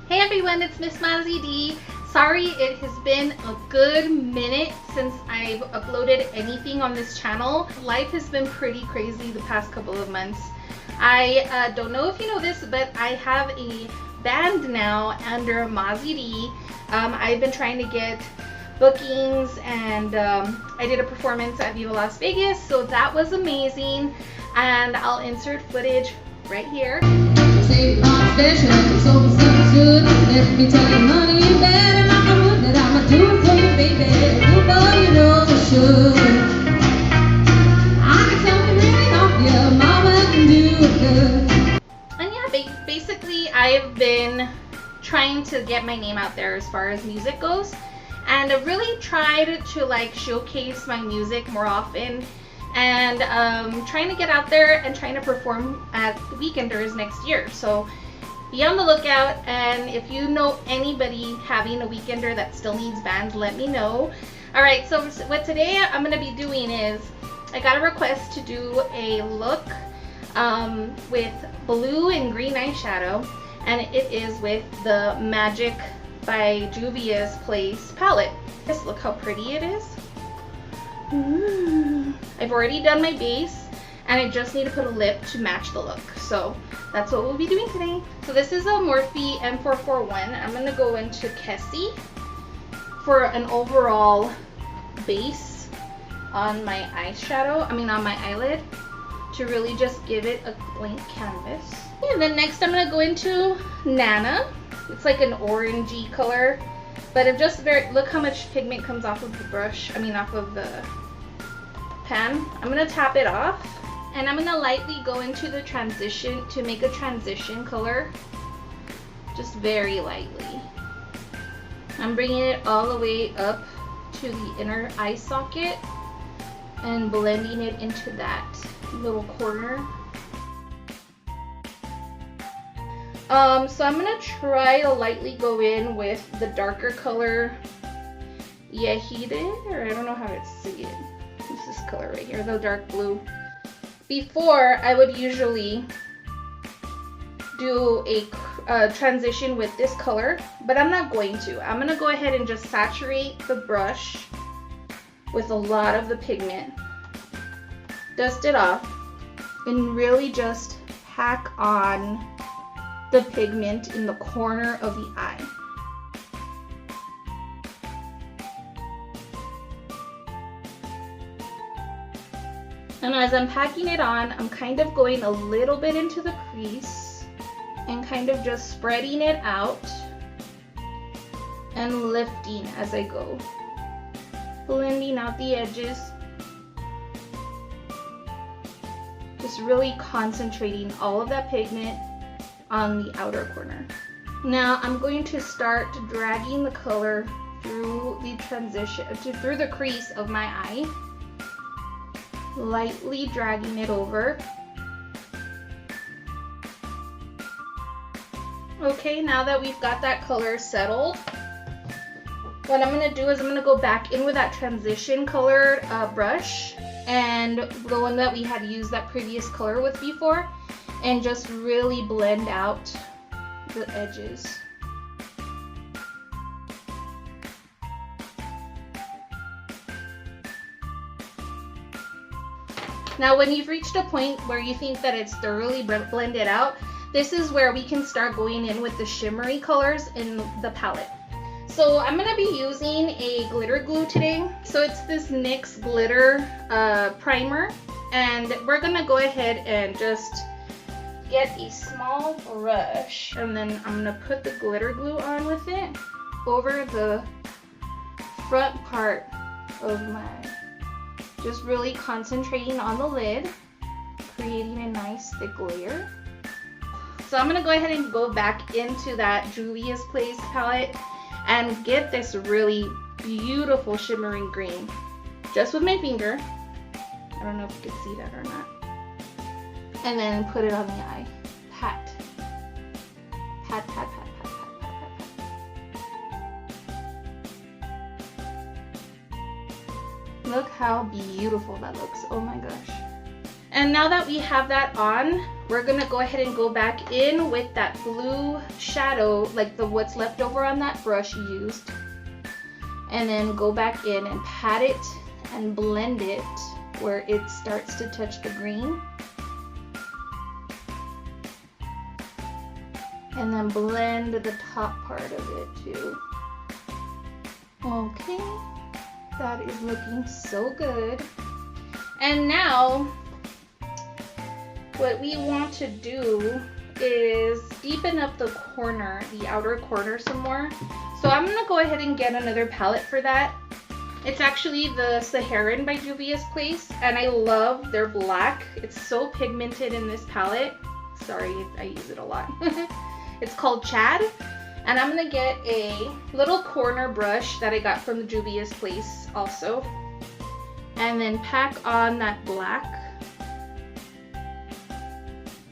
Hey everyone, it's Miss Mazzy D. Sorry it has been a good minute since I've uploaded anything on this channel. Life has been pretty crazy the past couple of months. I don't know if you know this, but I have a band now under Mazzy D. I've been trying to get bookings and I did a performance at Viva Las Vegas, so that was amazing, and I'll insert footage right here. Say my special, so good. Let me tell you, honey, you better not know that I'ma do it for you, baby. You know you know for sure. I can tell you right off your mama can do it good. And yeah, basically I've been trying to get my name out there as far as music goes, and I've really tried to like showcase my music more often, and trying to get out there and trying to perform at the Weekenders next year. So be on the lookout, and if you know anybody having a Weekender that still needs bands, let me know. Alright, so what today I'm going to be doing is, I got a request to do a look with blue and green eyeshadow, and it is with the Magic by Juvias Place palette. Just look how pretty it is. I've already done my base, and I just need to put a lip to match the look. So that's what we'll be doing today. So this is a Morphe M441. I'm going to go into Kesi for an overall base on my eyeshadow, on my eyelid, to really just give it a blank canvas. And then next I'm going to go into Nana. It's like an orangey color, but I'm just look how much pigment comes off of the brush, off of the pan. I'm going to tap it off, and I'm going to lightly go into the transition to make a transition color, just very lightly. I'm bringing it all the way up to the inner eye socket and blending it into that little corner. So I'm going to try to lightly go in with the darker color Yejide, or I don't know how to say it. It's this color right here, the dark blue. Before, I would usually do a transition with this color, but I'm not going to. I'm going to go ahead and just saturate the brush with a lot of the pigment, dust it off, and really just pack on the pigment in the corner of the eye. And as I'm packing it on, I'm kind of going a little bit into the crease and kind of just spreading it out and lifting as I go, blending out the edges, just really concentrating all of that pigment on the outer corner. Now I'm going to start dragging the color through the crease of my eye, lightly dragging it over. Okay, now that we've got that color settled, what I'm going to do is I'm going to go back in with that transition colored brush, and the one that we had used that previous color with before, and just really blend out the edges. Now when you've reached a point where you think that it's thoroughly blended out, this is where we can start going in with the shimmery colors in the palette. So I'm going to be using a glitter glue today. So it's this NYX Glitter Primer, and we're going to go ahead and just get a small brush, and then I'm going to put the glitter glue on with it over the front part of my, just really concentrating on the lid, creating a nice thick layer. So I'm going to go ahead and go back into that Juvias Place palette and get this really beautiful shimmering green, just with my finger. I don't know if you can see that or not. And then put it on the eye. Pat. Pat, pat, pat, pat, pat, pat, pat. Look how beautiful that looks. Oh my gosh. And now that we have that on, we're gonna go ahead and go back in with that blue shadow, like the what's left over on that brush you used, and then go back in and pat it and blend it where it starts to touch the green. And then blend the top part of it too. Okay, that is looking so good. And now, what we want to do is deepen up the corner, the outer corner some more. So I'm gonna go ahead and get another palette for that. It's actually the Saharan by Juvias Place, and I love their black. It's so pigmented in this palette. Sorry, I use it a lot. It's called Chad, and I'm gonna get a little corner brush that I got from the Juvias Place also, and then pack on that black,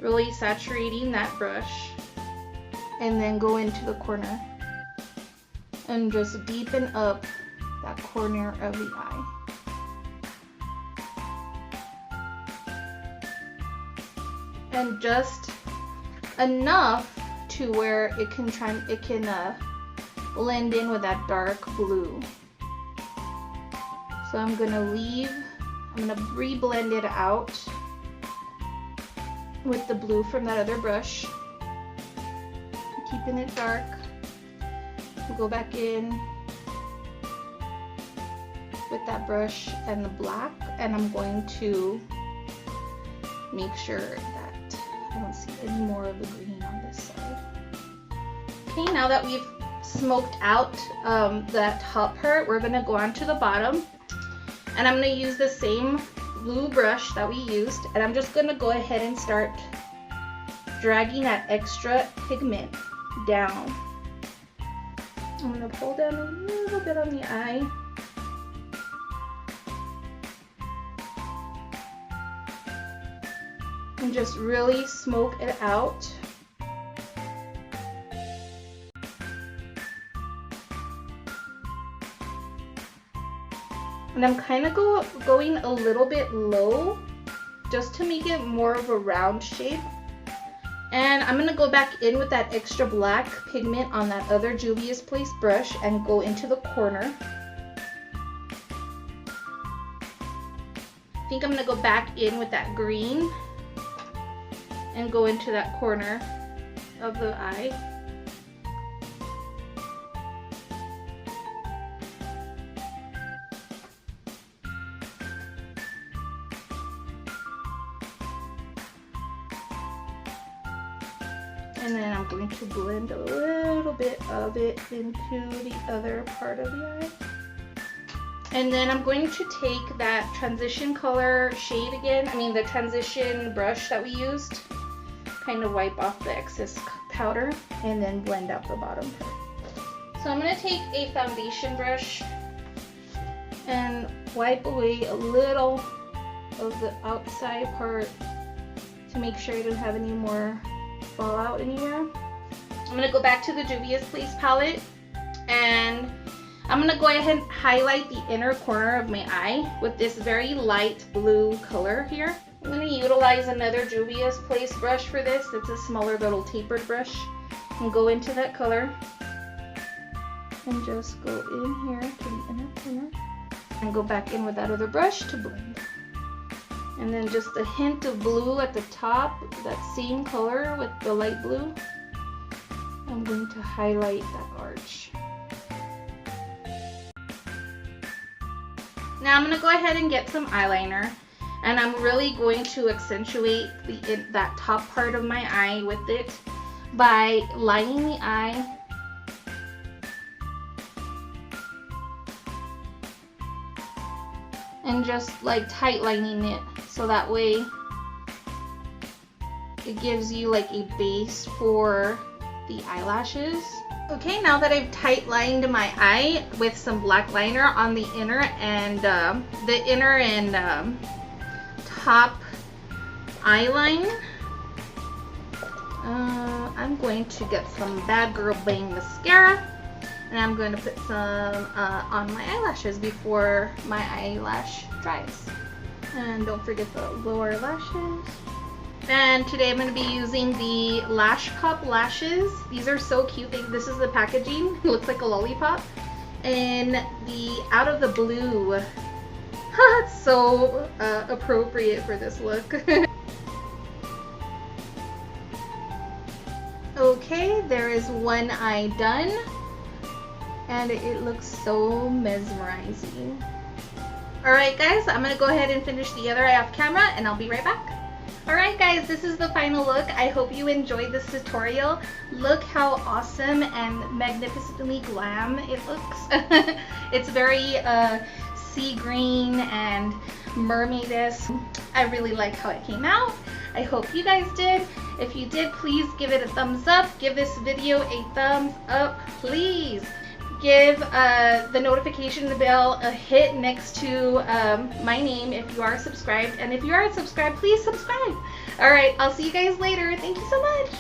really saturating that brush, and then go into the corner and just deepen up that corner of the eye. And just enough to where it can blend in with that dark blue. So I'm gonna re-blend it out with the blue from that other brush, keeping it dark. We'll go back in with that brush and the black, and I'm going to make sure that I don't see any more of the green on this side. Okay, now that we've smoked out that top part, we're gonna go on to the bottom, and I'm gonna use the same blue brush that we used, and I'm just gonna go ahead and start dragging that extra pigment down. I'm gonna pull down a little bit on the eye. And just really smoke it out. And I'm kind of going a little bit low just to make it more of a round shape. And I'm going to go back in with that extra black pigment on that other Juvias Place brush and go into the corner. I think I'm going to go back in with that green and go into that corner of the eye. And then I'm going to blend a little bit of it into the other part of the eye. And then I'm going to take that transition color shade again, the transition brush that we used, kind of wipe off the excess powder, and then blend out the bottom part. So I'm going to take a foundation brush and wipe away a little of the outside part to make sure I don't have any more fallout anywhere. I'm going to go back to the Juvias Place palette, and I'm going to go ahead and highlight the inner corner of my eye with this very light blue color here. I'm going to utilize another Juvias Place brush for this. It's a smaller little tapered brush, and go into that color and just go in here to the inner corner and go back in with that other brush to blend. And then just a hint of blue at the top, that same color with the light blue. I'm going to highlight that arch. Now I'm going to go ahead and get some eyeliner, and I'm really going to accentuate that top part of my eye with it by lining the eye and just like tight lining it, so that way it gives you like a base for the eyelashes. Okay, now that I've tight lined my eye with some black liner on the inner and top eye line, I'm going to get some Bad Girl Bang mascara, and I'm going to put some on my eyelashes before my eyelash dries. And don't forget the lower lashes. And today I'm going to be using the Lash Pop lashes. These are so cute. This is the packaging. It looks like a lollipop. And the Out of the Blue. It's so appropriate for this look. Okay, there is one eye done. And it looks so mesmerizing. Alright guys, I'm going to go ahead and finish the other eye off camera and I'll be right back. Alright guys, this is the final look. I hope you enjoyed this tutorial. Look how awesome and magnificently glam it looks. It's very sea green and mermaid-esque. I really like how it came out. I hope you guys did. If you did, please give it a thumbs up. Give this video a thumbs up, please. Give the notification bell a hit next to my name if you are subscribed. And if you aren't subscribed, please subscribe. Alright, I'll see you guys later. Thank you so much.